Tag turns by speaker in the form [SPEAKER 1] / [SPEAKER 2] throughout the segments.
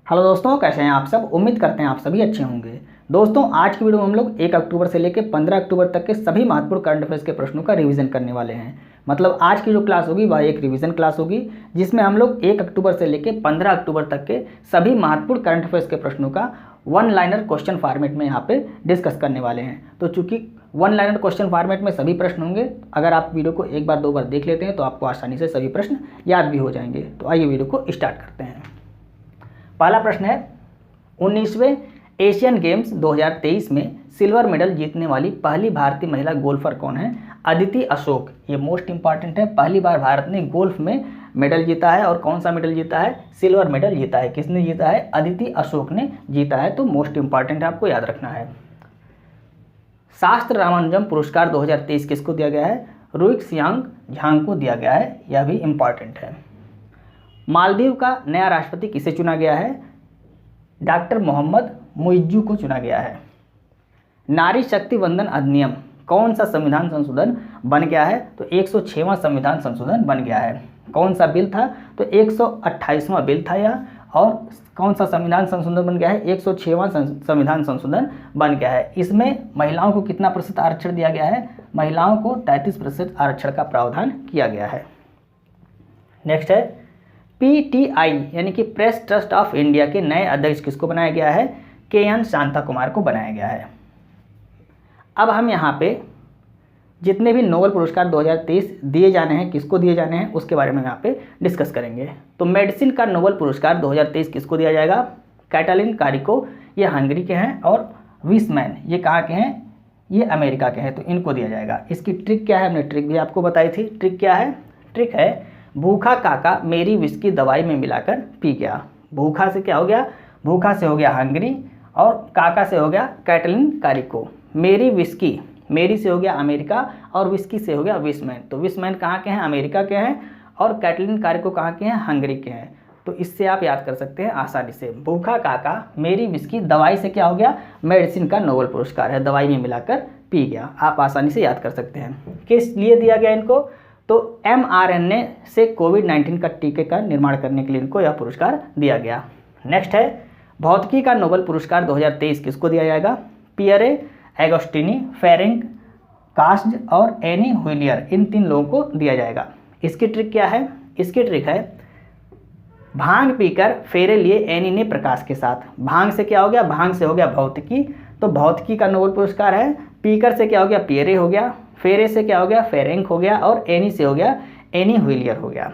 [SPEAKER 1] Hello दोस्तों, कैसे हैं आप सब। उम्मीद करते हैं आप सभी अच्छे होंगे। दोस्तों, आज की वीडियो में हम लोग 1 अक्टूबर से लेकर 15 अक्टूबर तक के सभी महत्वपूर्ण करंट अफेयर्स के प्रश्नों का रिवीजन करने वाले हैं। मतलब आज की जो क्लास होगी वह एक रिवीजन क्लास होगी, जिसमें हम लोग 1 अक्टूबर से लेकर 15 अक्टूबर तक के सभी महत्वपूर्ण करंट अफेयर्स के प्रश्नों का वन लाइनर क्वेश्चन फॉर्मेट में यहाँ पे डिस्कस करने वाले हैं। तो चूंकि वन लाइनर क्वेश्चन फॉर्मेट में सभी प्रश्न होंगे, अगर आप वीडियो को एक बार 2 बार देख लेते हैं तो आपको आसानी से सभी प्रश्न याद भी हो जाएंगे। तो आइए वीडियो को स्टार्ट करते हैं। पहला प्रश्न है, 19वें एशियन गेम्स 2023 में सिल्वर मेडल जीतने वाली पहली भारतीय महिला गोल्फर कौन है। अदिति अशोक, ये मोस्ट इंपॉर्टेंट है। पहली बार भारत ने गोल्फ में मेडल जीता है, और कौन सा मेडल जीता है, सिल्वर मेडल जीता है। किसने जीता है, अदिति अशोक ने जीता है। तो मोस्ट इंपॉर्टेंट है, आपको याद रखना है। शास्त्र रामानुजम पुरस्कार 2023 किसको दिया गया है, रुइक्सियांग झांग को दिया गया है। यह भी इंपॉर्टेंट है। मालदीव का नया राष्ट्रपति किसे चुना गया है, डॉक्टर मोहम्मद मुइज्जू को चुना गया है। नारी शक्ति वंदन अधिनियम कौन सा संविधान संशोधन बन गया है, तो 106वां संविधान संशोधन बन गया है। कौन सा बिल था, तो 128वां बिल था यह। और कौन सा संविधान संशोधन बन गया है, 106वां संविधान संशोधन बन गया है। इसमें महिलाओं को कितना प्रतिशत आरक्षण दिया गया है, महिलाओं को 33% आरक्षण का प्रावधान किया गया है। नेक्स्ट है, PTI यानी कि प्रेस ट्रस्ट ऑफ इंडिया के नए अध्यक्ष किसको बनाया गया है, KN शांता कुमार को बनाया गया है। अब हम यहाँ पे जितने भी नोबेल पुरस्कार 2023 दिए जाने हैं, किसको दिए जाने हैं, उसके बारे में यहाँ पे डिस्कस करेंगे। तो मेडिसिन का नोबेल पुरस्कार 2023 किसको दिया जाएगा, कैटलिन कारिको, ये हंगरी के हैं। और विसमैन, ये कहाँ के हैं, ये अमेरिका के हैं। तो इनको दिया जाएगा। इसकी ट्रिक क्या है, हमने ट्रिक भी आपको बताई थी। ट्रिक क्या है, ट्रिक है भूखा काका मेरी विस्की दवाई में मिलाकर पी गया। भूखा से क्या हो गया, भूखा से हो गया हंगरी, और काका से हो गया कैटलिन कारिको। मेरी विस्की, मेरी से हो गया अमेरिका, और विस्की से हो गया विसमैन। तो विसमैन कहाँ के हैं, अमेरिका के हैं, और कैटलिन कारिको कहाँ के हैं, हंगरी के हैं। तो इससे आप याद कर सकते हैं आसानी से। भूखा काका मेरी विस्की दवाई से क्या हो गया, मेडिसिन का नोबेल पुरस्कार है, दवाई में मिलाकर पी गया। आप आसानी से याद कर सकते हैं। किस लिए दिया गया इनको, तो mRNA से कोविड-19 का टीके का निर्माण करने के लिए इनको यह पुरस्कार दिया गया। नेक्स्ट है, भौतिकी का नोबेल पुरस्कार 2023 किसको दिया जाएगा, पियरे एगोस्टिनी, फेरेंक कास्ज और एनी हुइलियर, इन 3 लोगों को दिया जाएगा। इसकी ट्रिक क्या है, इसकी ट्रिक है भांग पीकर फेरे लिए एनी ने प्रकाश के साथ। भांग से क्या हो गया, भांग से हो गया भौतिकी, तो भौतिकी का नोबेल पुरस्कार है। पीकर से क्या हो गया, पियरे हो गया। फेरे से क्या हो गया, फेरेंक हो गया। और एनी से हो गया एनी हुइलियर हो गया।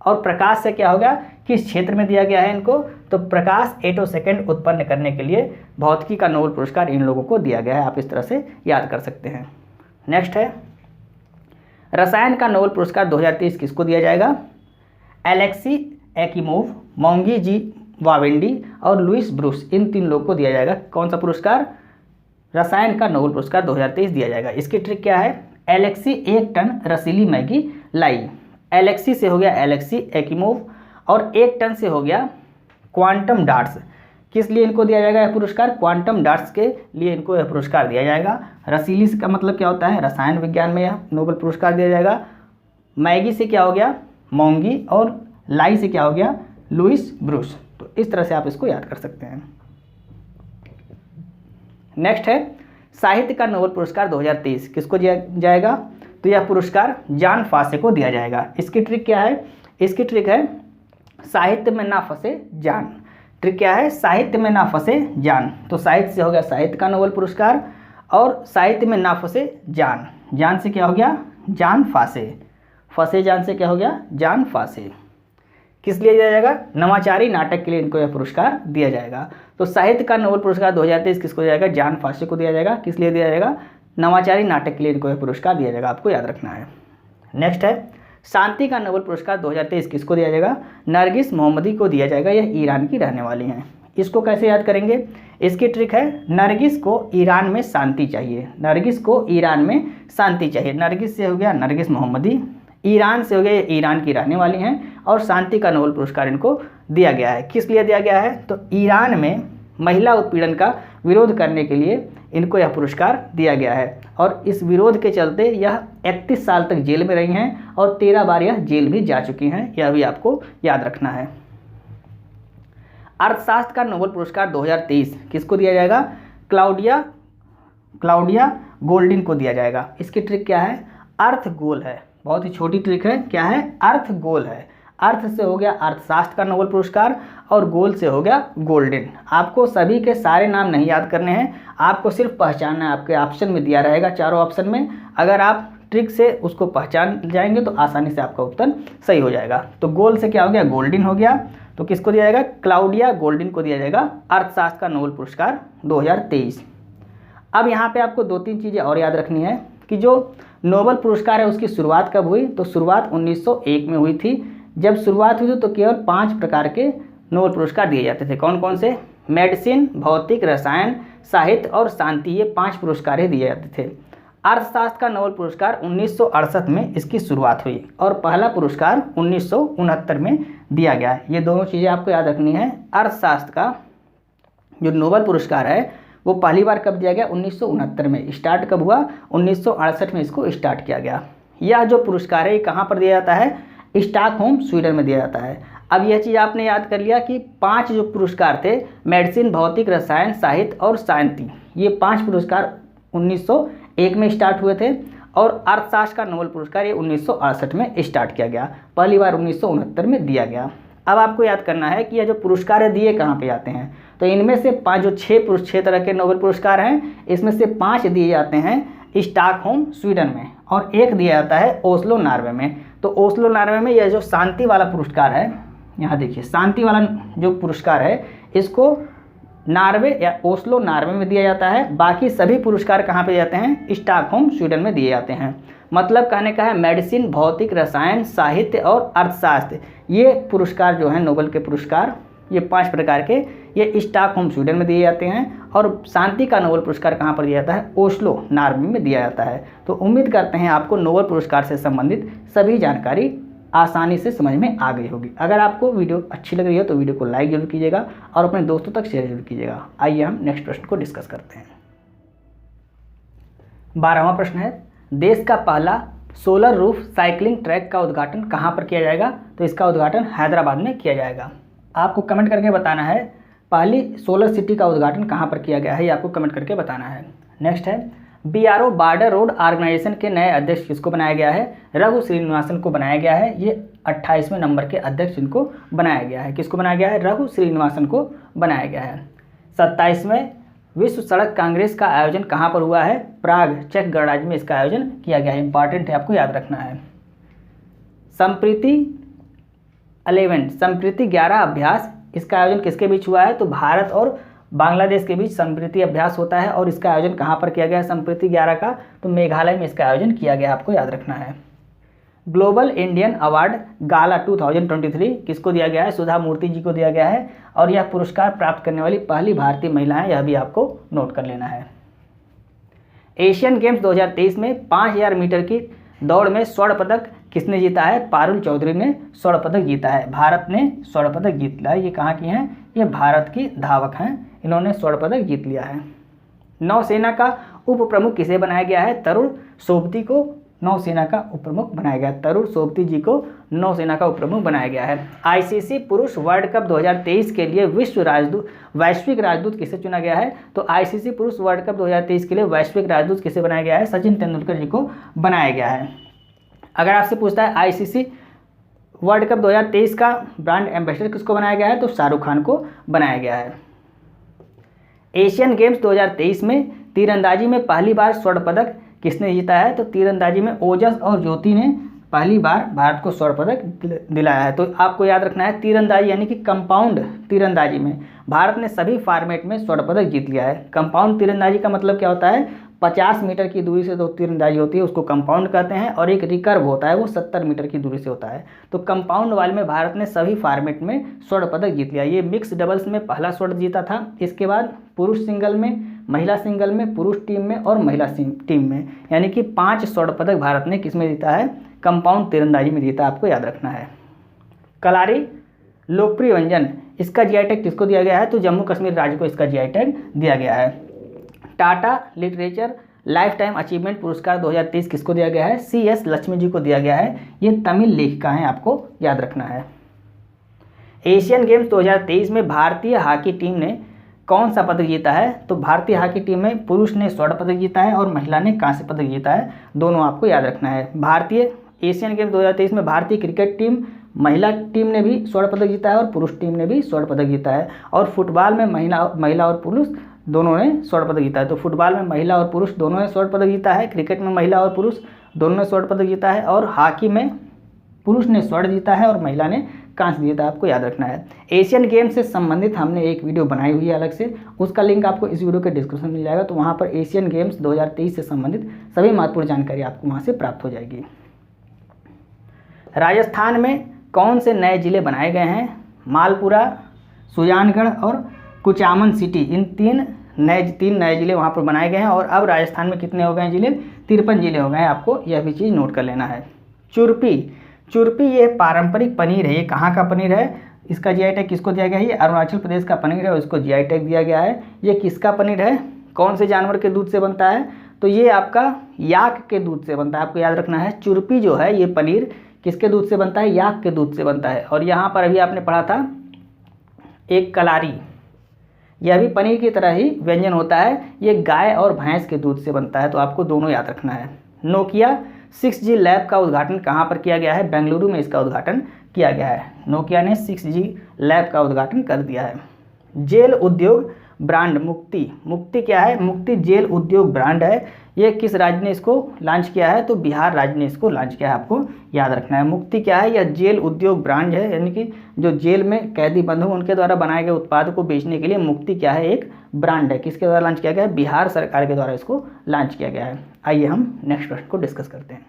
[SPEAKER 1] और प्रकाश से क्या हो गया, किस क्षेत्र में दिया गया है इनको, तो प्रकाश एटोसेकेंड उत्पन्न करने के लिए भौतिकी का नोबेल पुरस्कार इन लोगों को दिया गया है। आप इस तरह से याद कर सकते हैं। नेक्स्ट है, रसायन का नोबेल पुरस्कार 2023 किसको दिया जाएगा, एलेक्सी एक्इमोव, मोंगी जी वावेंडी और लुइस ब्रूस, इन 3 लोगों को दिया जाएगा। कौन सा पुरस्कार, रसायन का नोबेल पुरस्कार 2023 दिया जाएगा। इसकी ट्रिक क्या है, एलेक्सी 1 टन रसीली मैगी लाई। एलेक्सी से हो गया एलेक्सी एक्इमोव, और 1 टन से हो गया क्वांटम डार्ट्स। किस लिए इनको दिया जाएगा यह पुरस्कार, क्वांटम डार्ट्स के लिए इनको यह पुरस्कार दिया जाएगा। रसीली का मतलब क्या होता है, रसायन विज्ञान में यह नोबेल पुरस्कार दिया जाएगा। मैगी से क्या हो गया, मोंगी, और लाई से क्या हो गया, लुइस ब्रूस। तो इस तरह से आप इसको याद कर सकते हैं। नेक्स्ट है, साहित्य का नोबेल पुरस्कार 2023 किसको दिया जाएगा, तो यह पुरस्कार जॉन फॉसे को दिया जाएगा। इसकी ट्रिक क्या है, इसकी ट्रिक है साहित्य में ना फंसे जान। ट्रिक क्या है, साहित्य में ना फंसे जान। तो साहित्य से हो गया साहित्य का नोबेल पुरस्कार, और साहित्य में ना फंसे जान, जान से क्या हो गया, जॉन फॉसे। फंसे जान से क्या हो गया, जॉन फॉसे। किस लिए दिया जाएगा, नवाचारी नाटक के लिए इनको यह पुरस्कार दिया जाएगा। तो साहित्य का नोबेल पुरस्कार 2023 किसको दिया जाएगा, जॉन फॉसे को दिया जाएगा। किस लिए दिया जाएगा, नवाचारी नाटक के लिए इनको यह पुरस्कार दिया जाएगा। आपको याद रखना है। नेक्स्ट है, शांति का नोबेल पुरस्कार 2023 किसको दिया जाएगा, नरगिस मोहम्मदी को दिया जाएगा। यह ईरान की रहने वाली हैं। इसको कैसे याद करेंगे, इसकी ट्रिक है नरगिस को ईरान में शांति चाहिए। नरगिस को ईरान में शांति चाहिए। नरगिस से हो गया नरगिस मोहम्मदी, ईरान से हो गया, ईरान की रहने वाली हैं, और शांति का नोबेल पुरस्कार इनको दिया गया है। किस लिए दिया गया है, तो ईरान में महिला उत्पीड़न का विरोध करने के लिए इनको यह पुरस्कार दिया गया है। और इस विरोध के चलते यह 31 साल तक जेल में रही हैं, और 13 बार यह जेल भी जा चुकी हैं। यह भी आपको याद रखना है। अर्थशास्त्र का नोबेल पुरस्कार 2023 किसको दिया जाएगा? क्लाउडिया गोल्डिन को दिया जाएगा। इसकी ट्रिक क्या है? अर्थ गोल है, बहुत ही छोटी ट्रिक है। क्या है? अर्थ गोल है। अर्थ से हो गया अर्थशास्त्र का नोबेल पुरस्कार और गोल से हो गया गोल्डन। आपको सभी के सारे नाम नहीं याद करने हैं, आपको सिर्फ पहचानना है। आपके ऑप्शन में दिया रहेगा, चारों ऑप्शन में, अगर आप ट्रिक से उसको पहचान जाएंगे तो आसानी से आपका उत्तर सही हो जाएगा। तो गोल से क्या हो गया? गोल्डन हो गया। तो किसको दिया जाएगा? क्लाउडिया गोल्डिन को दिया जाएगा अर्थशास्त्र का नोबेल पुरस्कार 2023। अब यहाँ पे आपको 2-3 चीज़ें और याद रखनी है कि जो नोबेल पुरस्कार है उसकी शुरुआत कब हुई? तो शुरुआत 1901 में हुई थी। जब शुरुआत हुई तो केवल 5 प्रकार के नोबेल पुरस्कार दिए जाते थे। कौन कौन से? मेडिसिन, भौतिक, रसायन, साहित्य और शांति, ये 5 पुरस्कार ही दिए जाते थे। अर्थशास्त्र का नोबेल पुरस्कार 1968 में इसकी शुरुआत हुई और पहला पुरस्कार 1969 में दिया गया। ये दोनों चीज़ें आपको याद रखनी है। अर्थशास्त्र का जो नोबेल पुरस्कार है वो पहली बार कब दिया गया? 1969 में। स्टार्ट कब हुआ? 1968 में इसको स्टार्ट किया गया। यह जो पुरस्कार है ये कहाँ पर दिया जाता है? स्टॉकहोम, स्वीडन में दिया जाता है। अब यह चीज़ आपने याद कर लिया कि 5 जो पुरस्कार थे, मेडिसिन, भौतिक, रसायन, साहित्य और शांति, ये 5 पुरस्कार 1901 में स्टार्ट हुए थे और अर्थशास्त्र का नोबेल पुरस्कार ये 1968 में स्टार्ट किया गया। पहली बार 1969 में दिया गया। अब आपको याद करना है कि ये जो पुरस्कार है दिए कहाँ पे जाते हैं? तो इनमें से 5 जो 6 तरह के नोबेल पुरस्कार हैं, इसमें से 5 दिए जाते हैं स्टॉकहोम, स्वीडन में, और 1 दिया जाता है ओस्लो, नॉर्वे में। तो ओस्लो, नॉर्वे में यह जो शांति वाला पुरस्कार है, यहाँ देखिए, शांति वाला जो पुरस्कार है इसको नॉर्वे या ओस्लो, नॉर्वे में दिया जाता है। बाकी सभी पुरस्कार कहाँ पे जाते हैं? स्टॉकहोम, स्वीडन में दिए जाते हैं। मतलब कहने का है मेडिसिन, भौतिक, रसायन, साहित्य और अर्थशास्त्र, ये पुरस्कार जो हैं नोबेल के पुरस्कार, ये 5 प्रकार के, ये स्टॉकहोम, स्वीडन में दिए जाते हैं। और शांति का नोबेल पुरस्कार कहाँ पर दिया जाता है? ओस्लो, नॉर्वे में दिया जाता है। तो उम्मीद करते हैं आपको नोबेल पुरस्कार से संबंधित सभी जानकारी आसानी से समझ में आ गई होगी। अगर आपको वीडियो अच्छी लग रही है तो वीडियो को लाइक जरूर कीजिएगा और अपने दोस्तों तक शेयर जरूर कीजिएगा। आइए हम नेक्स्ट प्रश्न को डिस्कस करते हैं। 12वां प्रश्न है, देश का पहला सोलर रूफ साइकिलिंग ट्रैक का उद्घाटन कहाँ पर किया जाएगा? तो इसका उद्घाटन हैदराबाद में किया जाएगा। आपको कमेंट करके बताना है पहली सोलर सिटी का उद्घाटन कहाँ पर किया गया है, ये आपको कमेंट करके बताना है। नेक्स्ट है, BRO बॉर्डर रोड ऑर्गेनाइजेशन के नए अध्यक्ष किसको बनाया गया है? रघु श्रीनिवासन को बनाया गया है। ये 28वें नंबर के अध्यक्ष इनको बनाया गया है। किसको बनाया गया है? रघु श्रीनिवासन को बनाया गया है। 27वें विश्व सड़क कांग्रेस का आयोजन कहाँ पर हुआ है? प्राग, चेक गणराज्य में इसका आयोजन किया गया है। इंपॉर्टेंट है, आपको याद रखना है। संप्रीति 11 अभ्यास, इसका आयोजन किसके बीच हुआ है? तो भारत और बांग्लादेश के बीच संप्रीति अभ्यास होता है और इसका आयोजन कहाँ पर किया गया है संप्रीति 11 का? तो मेघालय में इसका आयोजन किया गया, आपको याद रखना है। ग्लोबल इंडियन अवार्ड गाला 2023 किसको दिया गया है? सुधा मूर्ति जी को दिया गया है और यह पुरस्कार प्राप्त करने वाली पहली भारतीय महिला है, यह भी आपको नोट कर लेना है। एशियन गेम्स 2023 में 5000 मीटर की दौड़ में स्वर्ण पदक किसने जीता है? पारुल चौधरी ने स्वर्ण पदक जीता है। भारत ने स्वर्ण पदक जीत लिया है। ये कहाँ की हैं? ये भारत की धावक हैं, इन्होंने स्वर्ण पदक जीत लिया है। नौसेना का उप प्रमुख किसे बनाया गया है? तरुण सोबती को नौसेना का उप प्रमुख बनाया गया। तरुण सोबती जी को नौसेना का उप प्रमुख बनाया गया है। ICC पुरुष वर्ल्ड कप 2023 के लिए वैश्विक राजदूत किसे चुना गया है? तो ICC पुरुष वर्ल्ड कप 2023 के लिए वैश्विक राजदूत किसे बनाया गया है? सचिन तेंदुलकर जी को बनाया गया है। अगर आपसे पूछता है ICC वर्ल्ड कप 2023 का ब्रांड एम्बेसडर किसको बनाया गया है? तो शाहरुख खान को बनाया गया है। एशियन गेम्स 2023 में तीरंदाजी में पहली बार स्वर्ण पदक किसने जीता है? तो तीरंदाजी में ओजस और ज्योति ने पहली बार भारत को स्वर्ण पदक दिलाया है। तो आपको याद रखना है तीरंदाजी यानी कि कंपाउंड तीरंदाजी में भारत ने सभी फॉर्मेट में स्वर्ण पदक जीत लिया है। कंपाउंड तीरंदाजी का मतलब क्या होता है? 50 मीटर की दूरी से 2 तीरंदाजी होती है, उसको कंपाउंड कहते हैं, और एक रिकर्व होता है, वो 70 मीटर की दूरी से होता है। तो कंपाउंड वाले में भारत ने सभी फॉर्मेट में स्वर्ण पदक जीत लिया। ये मिक्स डबल्स में पहला स्वर्ण जीता था। इसके बाद पुरुष सिंगल में, महिला सिंगल में, पुरुष टीम में और महिला टीम में, यानी कि 5 स्वर्ण पदक भारत ने किसमें जीता है? कंपाउंड तीरंदाजी में जीता, आपको याद रखना है। कलारी लोकप्रिय व्यंजन, इसका GI टैग किसको दिया गया है? तो जम्मू कश्मीर राज्य को इसका GI टैग दिया गया है। Tata literature life time achievement पुरस्कार 2023 किसको दिया गया है? CS लक्ष्मी जी को दिया गया है। ये तमिल लेखिका हैं, आपको याद रखना है। एशियन गेम्स 2023 में भारतीय हॉकी टीम ने कौन सा पदक जीता है? तो भारतीय हॉकी टीम में पुरुष ने स्वर्ण पदक जीता है और महिला ने कांस्य पदक जीता है। दोनों आपको याद रखना है। भारतीय एशियन गेम्स 2023 में भारतीय क्रिकेट टीम, महिला टीम ने भी स्वर्ण पदक जीता है और पुरुष टीम ने भी स्वर्ण पदक जीता है। और फुटबॉल में महिला और पुरुष दोनों ने स्वर्ण पदक जीता है। तो फुटबॉल में महिला और पुरुष दोनों ने स्वर्ण पदक जीता है, क्रिकेट में महिला और पुरुष दोनों ने स्वर्ण पदक जीता है, और हॉकी में पुरुष ने स्वर्ण जीता है और महिला ने कांस्य जीता है। आपको याद रखना है। एशियन गेम्स से संबंधित हमने एक वीडियो बनाई हुई है अलग से, उसका लिंक आपको इस वीडियो के डिस्क्रिप्शन में मिल जाएगा। तो वहाँ पर एशियन गेम्स 2023 से संबंधित सभी महत्वपूर्ण जानकारी आपको वहाँ से प्राप्त हो जाएगी। राजस्थान में कौन से नए जिले बनाए गए हैं? मालपुरा, सुजानगढ़ और कुचामन सिटी, इन तीन नए जिले वहाँ पर बनाए गए हैं। और अब राजस्थान में कितने हो गए हैं जिले? 53 जिले हो गए हैं। आपको यह भी चीज़ नोट कर लेना है। चुरपी ये पारंपरिक पनीर है। ये कहाँ का पनीर है? इसका जीआई टैग किसको दिया गया है? ये अरुणाचल प्रदेश का पनीर है और इसको जीआई टैग दिया गया है। ये किसका पनीर है? कौन से जानवर के दूध से बनता है? तो ये आपका याक के दूध से बनता है। आपको याद रखना है। चुरपी जो है ये पनीर किसके दूध से बनता है? याक के दूध से बनता है। और यहाँ पर अभी आपने पढ़ा था एक कलारी, यह भी पनीर की तरह ही व्यंजन होता है। ये गाय और भैंस के दूध से बनता है। तो आपको दोनों याद रखना है। नोकिया 6G लैब का उद्घाटन कहाँ पर किया गया है? बेंगलुरु में इसका उद्घाटन किया गया है। नोकिया ने 6G लैब का उद्घाटन कर दिया है। जेल उद्योग ब्रांड मुक्ति क्या है? मुक्ति जेल उद्योग ब्रांड है। ये किस राज्य ने इसको लॉन्च किया है? तो बिहार राज्य ने इसको लॉन्च किया है। आपको याद रखना है। मुक्ति क्या है? यह जेल उद्योग ब्रांड है, यानी कि जो जेल में कैदी बंद हो उनके द्वारा बनाए गए उत्पाद को बेचने के लिए मुक्ति क्या है? एक ब्रांड है। किसके द्वारा लॉन्च किया गया है? बिहार सरकार के द्वारा इसको लॉन्च किया गया है। आइए हम नेक्स्ट प्रश्न को डिस्कस करते हैं।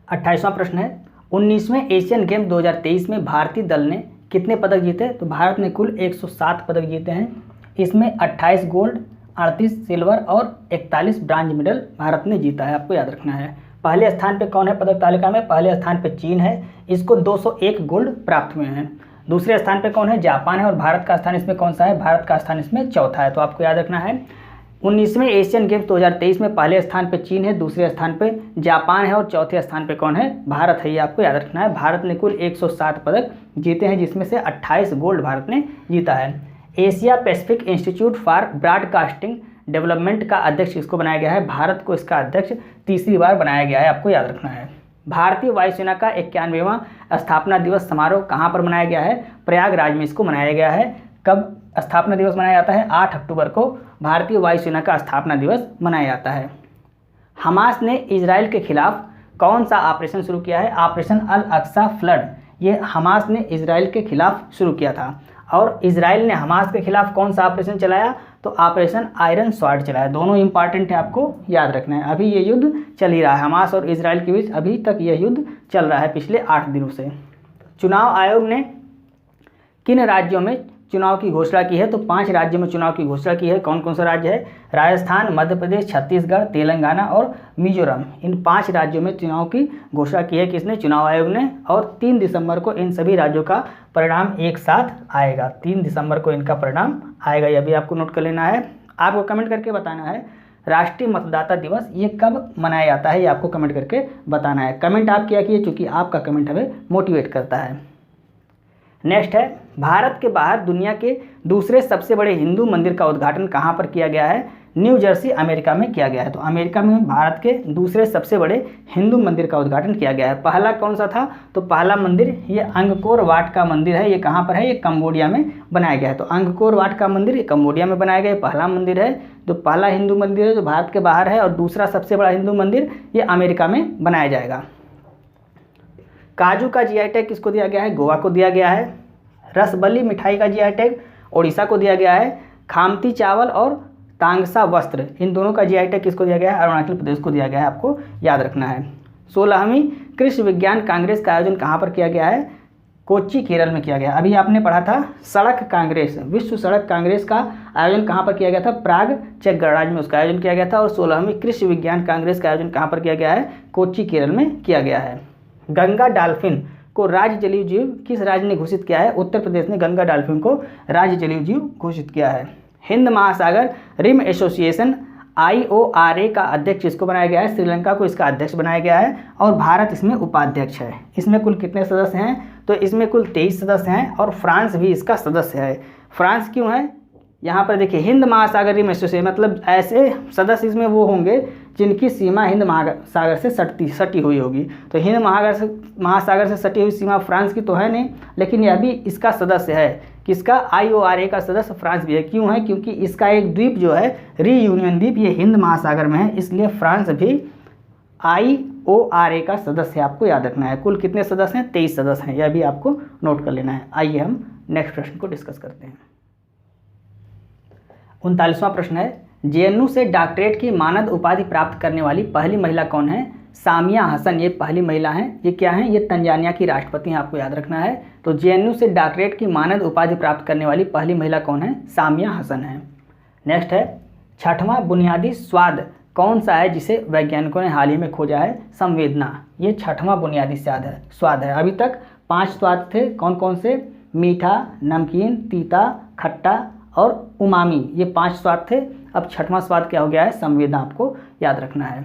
[SPEAKER 1] 28वां प्रश्न है, 19वें एशियन गेम 2023 में भारतीय दल ने कितने पदक जीते? तो भारत ने कुल 107 पदक जीते हैं। इसमें 28 गोल्ड, 38 सिल्वर और 41 ब्रांज मेडल भारत ने जीता है। आपको याद रखना है। पहले स्थान पे कौन है पदक तालिका में? पहले स्थान पे चीन है, इसको 201 गोल्ड प्राप्त हुए हैं। दूसरे स्थान पे कौन है? जापान है। और भारत का स्थान इसमें कौन सा है? भारत का स्थान इसमें चौथा है। तो आपको याद रखना है 19वें एशियन गेम्स 2023 में पहले स्थान पे चीन है, दूसरे स्थान पे जापान है और चौथे स्थान पे कौन है? भारत है। ये आपको याद रखना है। भारत ने कुल 107 पदक जीते हैं, जिसमें से 28 गोल्ड भारत ने जीता है। Asia Pacific institute for broadcasting development का अध्यक्ष किसको बनाया गया है? भारत को इसका अध्यक्ष तीसरी बार बनाया गया है। आपको याद रखना है। भारतीय वायुसेना का 91वां स्थापना दिवस समारोह कहाँ पर मनाया गया है? प्रयागराज में इसको मनाया गया है। कब स्थापना दिवस मनाया जाता है? 8 अक्टूबर को भारतीय वायुसेना का स्थापना दिवस मनाया जाता है। हमास ने इजराइल के खिलाफ कौन सा ऑपरेशन शुरू किया है? ऑपरेशन अल अक्सा फ्लड। ये हमास ने इजराइल के खिलाफ शुरू किया था। और इजराइल ने हमास के खिलाफ कौन सा ऑपरेशन चलाया? तो ऑपरेशन आयरन स्वॉर्ड चलाया। दोनों इंपॉर्टेंट है, आपको याद रखना है। अभी ये युद्ध चल ही रहा है, हमास और इजराइल के बीच अभी तक यह युद्ध चल रहा है पिछले 8 दिनों से। चुनाव आयोग ने किन राज्यों में चुनाव की घोषणा की है? तो 5 राज्यों में चुनाव की घोषणा की है। कौन कौन सा राज्य है? राजस्थान, मध्य प्रदेश, छत्तीसगढ़, तेलंगाना और मिजोरम। इन 5 राज्यों में चुनाव की घोषणा की है किसने? चुनाव आयोग ने। और 3 दिसंबर को इन सभी राज्यों का परिणाम एक साथ आएगा। 3 दिसंबर को इनका परिणाम आएगा। यह भी आपको नोट कर लेना है। आपको कमेंट करके बताना है राष्ट्रीय मतदाता दिवस ये कब मनाया जाता है, ये आपको कमेंट करके बताना है। कमेंट आप किया कीजिए, चूँकि आपका कमेंट हमें मोटिवेट करता है। नेक्स्ट है, भारत के बाहर दुनिया के दूसरे सबसे बड़े हिंदू मंदिर का उद्घाटन कहाँ पर किया गया है? न्यू जर्सी अमेरिका में किया गया है। तो अमेरिका में भारत के दूसरे सबसे बड़े हिंदू मंदिर का उद्घाटन किया गया है। पहला कौन सा था? तो पहला मंदिर ये अंगकोर वाट का मंदिर है। ये कहाँ पर है? ये कंबोडिया में बनाया गया है। तो अंगकोर वाट का मंदिर ये कंबोडिया में बनाया गया पहला मंदिर है। जो पहला हिंदू मंदिर है जो भारत के बाहर है, और दूसरा सबसे बड़ा हिंदू मंदिर ये अमेरिका में बनाया जाएगा। काजू का जीआई टैग किसको दिया गया है? गोवा को दिया गया है। रसबली मिठाई का जीआई टैग ओडिशा को दिया गया है। खामती चावल और तांगसा वस्त्र, इन दोनों का जीआई टैग किसको दिया गया है? अरुणाचल प्रदेश को दिया गया है। आपको याद रखना है। 16वीं कृषि विज्ञान कांग्रेस का आयोजन कहाँ पर किया गया है? कोच्चि, केरल में किया गया। अभी आपने पढ़ा था सड़क कांग्रेस, विश्व सड़क कांग्रेस का आयोजन कहाँ पर किया गया था? प्राग, चेक गणराज्य में उसका आयोजन किया गया था। और 16वीं कृषि विज्ञान कांग्रेस का आयोजन कहाँ पर किया गया है? कोच्चि, केरल में किया गया है। गंगा डॉल्फिन को राज्य जलीय जीव किस राज्य ने घोषित किया है? उत्तर प्रदेश ने गंगा डॉल्फिन को राज्य जलीय जीव घोषित किया है। हिंद महासागर रिम एसोसिएशन IORA का अध्यक्ष इसको बनाया गया है? श्रीलंका को इसका अध्यक्ष बनाया गया है और भारत इसमें उपाध्यक्ष है। इसमें कुल कितने सदस्य हैं? तो इसमें कुल 23 सदस्य हैं और फ्रांस भी इसका सदस्य है। फ्रांस क्यों है? यहाँ पर देखिए हिंद महासागरीय महसूस है, मतलब ऐसे सदस्य इसमें वो होंगे जिनकी सीमा हिंद महासागर से सटी हुई होगी। तो हिंद महासागर से सटी हुई सीमा फ्रांस की तो है नहीं, लेकिन यह भी इसका सदस्य है। किसका? IORA का सदस्य फ्रांस भी है। क्यों है? क्योंकि इसका एक द्वीप जो है रीयूनियन द्वीप, ये हिंद महासागर में है, इसलिए फ्रांस भी IORA का सदस्य है। आपको याद रखना है। कुल कितने सदस्य हैं? 23 सदस्य हैं। यह भी आपको नोट कर लेना है। आइए हम नेक्स्ट प्रश्न को डिस्कस करते हैं। 39वां प्रश्न है, JNU से डॉक्टरेट की मानद उपाधि प्राप्त करने वाली पहली महिला कौन है? सामिया हसन ये पहली महिला हैं। ये क्या हैं? ये तंजानिया की राष्ट्रपति हैं। आपको याद रखना है। तो JNU से डॉक्टरेट की मानद उपाधि प्राप्त करने वाली पहली महिला कौन है? सामिया हसन है। नेक्स्ट है, 6वां बुनियादी स्वाद कौन सा है जिसे वैज्ञानिकों ने हाल ही में खोजा है? संवेदना। ये 6वां बुनियादी स्वाद है। अभी तक 5 स्वाद थे। कौन कौन से? मीठा, नमकीन, तीता, खट्टा और उमामी, ये 5 स्वाद थे। अब 6वां स्वाद क्या हो गया है? संवेदना। आपको याद रखना है।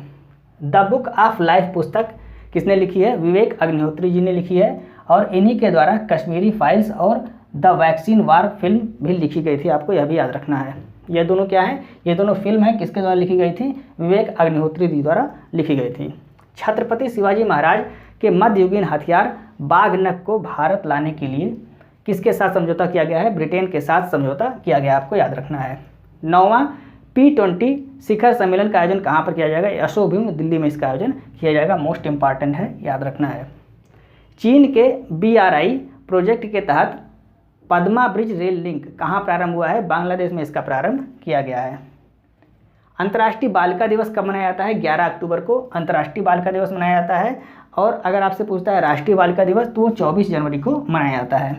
[SPEAKER 1] द बुक ऑफ लाइफ पुस्तक किसने लिखी है? विवेक अग्निहोत्री जी ने लिखी है और इन्हीं के द्वारा कश्मीरी फाइल्स और द वैक्सीन वार फिल्म भी लिखी गई थी। आपको यह भी याद रखना है। ये दोनों क्या हैं? ये दोनों फिल्म हैं। किसके द्वारा लिखी गई थी? विवेक अग्निहोत्री जी द्वारा लिखी गई थी। छत्रपति शिवाजी महाराज के मध्ययुगीन हथियार बाघनख को भारत लाने के लिए किसके साथ समझौता किया गया है? ब्रिटेन के साथ समझौता किया गया। आपको याद रखना है। 9वां P20 शिखर सम्मेलन का आयोजन कहाँ पर किया जाएगा? यशोभूमि दिल्ली में इसका आयोजन किया जाएगा। मोस्ट इंपॉर्टेंट है, याद रखना है। चीन के BRI प्रोजेक्ट के तहत पद्मा ब्रिज रेल लिंक कहाँ प्रारंभ हुआ है? बांग्लादेश में इसका प्रारंभ किया गया है। अंतर्राष्ट्रीय बालिका दिवस कब मनाया जाता है? 11 अक्टूबर को अंतर्राष्ट्रीय बालिका दिवस मनाया जाता है। और अगर आपसे पूछता है राष्ट्रीय बालिका दिवस, तो वो 24 जनवरी को मनाया जाता है।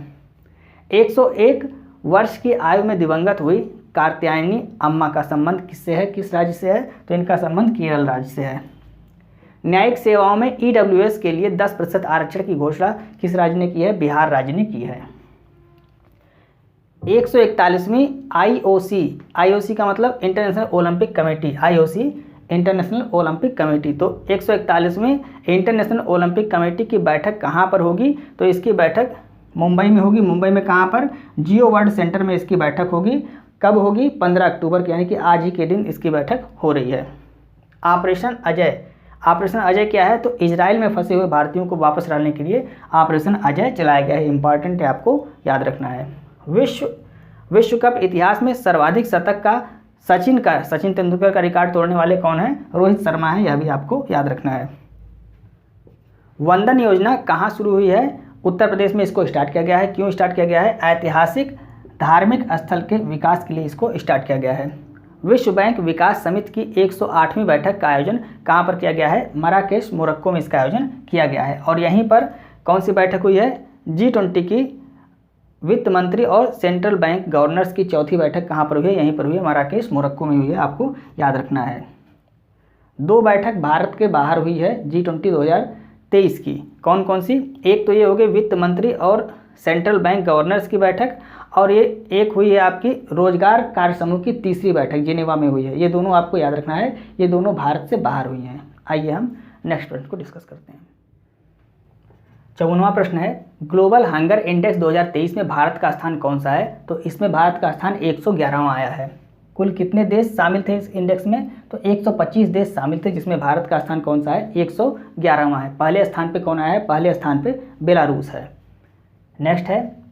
[SPEAKER 1] 101 वर्ष की आयु में दिवंगत हुई कात्यायनी अम्मा का संबंध किससे है? किस राज्य से है? तो इनका संबंध केरल राज्य से है। न्यायिक सेवाओं में EWS के लिए 10% आरक्षण की घोषणा किस राज्य ने की है? बिहार राज्य ने की है। 141वीं IOC का मतलब international Olympic committee, IOC international Olympic committee. तो 141वीं इंटरनेशनल ओलंपिक कमेटी की बैठक कहाँ पर होगी? तो इसकी बैठक मुंबई में होगी। मुंबई में कहाँ पर? जियो वर्ल्ड सेंटर में इसकी बैठक होगी। कब होगी? 15 अक्टूबर की, यानी कि आज ही के दिन इसकी बैठक हो रही है। ऑपरेशन अजय क्या है? तो इजराइल में फंसे हुए भारतीयों को वापस डालने के लिए ऑपरेशन अजय चलाया गया है। इंपॉर्टेंट है, आपको याद रखना है। विश्व कप इतिहास में सर्वाधिक शतक का सचिन तेंदुलकर का रिकॉर्ड तोड़ने वाले कौन है? रोहित शर्मा है। यह भी आपको याद रखना है। वंदन योजना कहाँ शुरू हुई है? उत्तर प्रदेश में इसको स्टार्ट किया गया है। क्यों स्टार्ट किया गया है? ऐतिहासिक धार्मिक स्थल के विकास के लिए इसको स्टार्ट किया गया है। विश्व बैंक विकास समिति की 108वीं बैठक का आयोजन कहाँ पर किया गया है? मराकेश मोरक्को में इसका आयोजन किया गया है। और यहीं पर कौन सी बैठक हुई है? G20 की वित्त मंत्री और सेंट्रल बैंक गवर्नर्स की 4थी बैठक कहाँ पर हुई है? यहीं पर हुई है, मराकेश मोरक्को में हुई है। आपको याद रखना है। 2 बैठक भारत के बाहर हुई है G20 2023 की। कौन कौन सी? एक तो ये हो गई वित्त मंत्री और सेंट्रल बैंक गवर्नर्स की बैठक, और ये एक हुई है आपकी रोजगार कार्य समूह की 3री बैठक जिनेवा में हुई है। ये दोनों आपको याद रखना है, ये दोनों भारत से बाहर हुई हैं। आइए हम नेक्स्ट प्रश्न को डिस्कस करते हैं। 54वां प्रश्न है, ग्लोबल हंगर इंडेक्स 2023 में भारत का स्थान कौन सा है? तो इसमें भारत का स्थान 111वां आया है। कुल कितने देश शामिल थे इस इंडेक्स में? तो 125 देश शामिल थे, जिसमें भारत का स्थान कौन सा है? 111वां है। पहले स्थान पे कौन आया है? पहले स्थान पे बेलारूस है। नेक्स्ट है,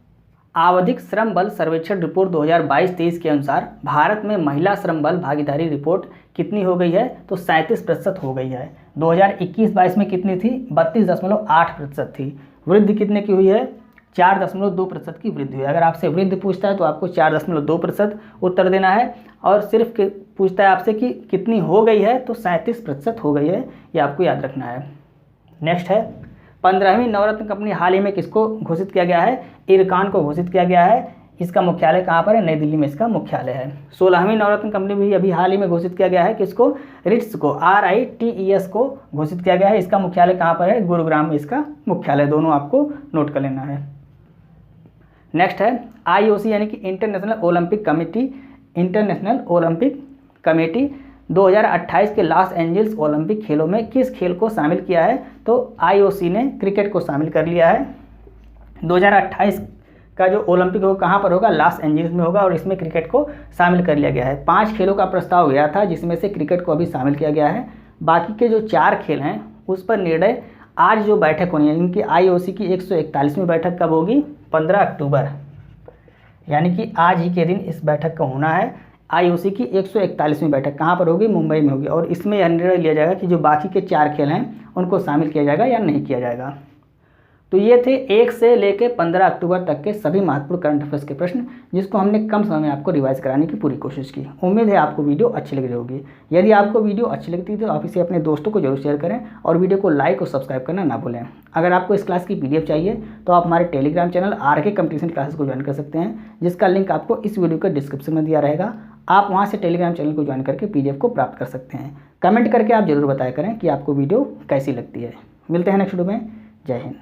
[SPEAKER 1] आवधिक श्रम बल सर्वेक्षण रिपोर्ट 2022-23 के अनुसार भारत में महिला श्रम बल भागीदारी रिपोर्ट कितनी हो गई है? तो 37% हो गई है। 2021-22 में कितनी थी? 32.8% थी। वृद्धि कितने की हुई है? 4.2% की वृद्धि हुई है। अगर आपसे वृद्धि पूछता है तो आपको 4.2% उत्तर देना है, और सिर्फ पूछता है आपसे कि कितनी हो गई है, तो 37% हो गई है। ये आपको याद रखना है। नेक्स्ट है, 15वीं नवरत्न कंपनी हाल ही में किसको घोषित किया गया है? इरकॉन को घोषित किया गया है। इसका मुख्यालय कहाँ पर है? नई दिल्ली में इसका मुख्यालय है। 16वीं नवरत्न कंपनी भी अभी हाल ही में घोषित किया गया है। किसको? रिट्स को, RITES को घोषित किया गया है। इसका मुख्यालय कहाँ पर है? गुरुग्राम में इसका मुख्यालय। दोनों आपको नोट कर लेना है। नेक्स्ट है, IOC यानी कि इंटरनेशनल ओलंपिक कमेटी 2028 के लॉस एंजल्स ओलंपिक खेलों में किस खेल को शामिल किया है? तो IOC ने क्रिकेट को शामिल कर लिया है। 2028 का जो ओलंपिक होगा कहाँ पर होगा, लॉस एंजल्स में होगा और इसमें क्रिकेट को शामिल कर लिया गया है। 5 खेलों का प्रस्ताव गया था जिसमें से क्रिकेट को अभी शामिल किया गया है। बाकी के जो 4 खेल हैं उस पर निर्णय आज जो बैठक होनी है, इनकी IOC की 141वीं बैठक कब होगी, 15 अक्टूबर, यानी कि आज ही के दिन इस बैठक का होना है। IOC की 141वीं बैठक कहाँ पर होगी, मुंबई में होगी और इसमें यह निर्णय लिया जाएगा कि जो बाकी के 4 खेल हैं उनको शामिल किया जाएगा या नहीं किया जाएगा। तो ये थे 1 से लेकर 15 अक्टूबर तक के सभी महत्वपूर्ण करंट अफेयर्स के प्रश्न, जिसको हमने कम समय में आपको रिवाइज कराने की पूरी कोशिश की। उम्मीद है आपको वीडियो अच्छी लग रही होगी। यदि आपको वीडियो अच्छी लगती है तो आप इसे अपने दोस्तों को जरूर शेयर करें और वीडियो को लाइक और सब्सक्राइब करना ना भूलें। अगर आपको इस क्लास की PDF चाहिए तो आप हमारे Telegram channel RK competition classes को ज्वाइन कर सकते हैं, जिसका लिंक आपको इस वीडियो के डिस्क्रिप्शन में दिया रहेगा। आप वहाँ से टेलीग्राम चैनल को ज्वाइन करके PDF को प्राप्त कर सकते हैं। कमेंट करके आप जरूर बताया करें कि आपको वीडियो कैसी लगती है। मिलते हैं नेक्स्ट वीडियो में। जय हिंद।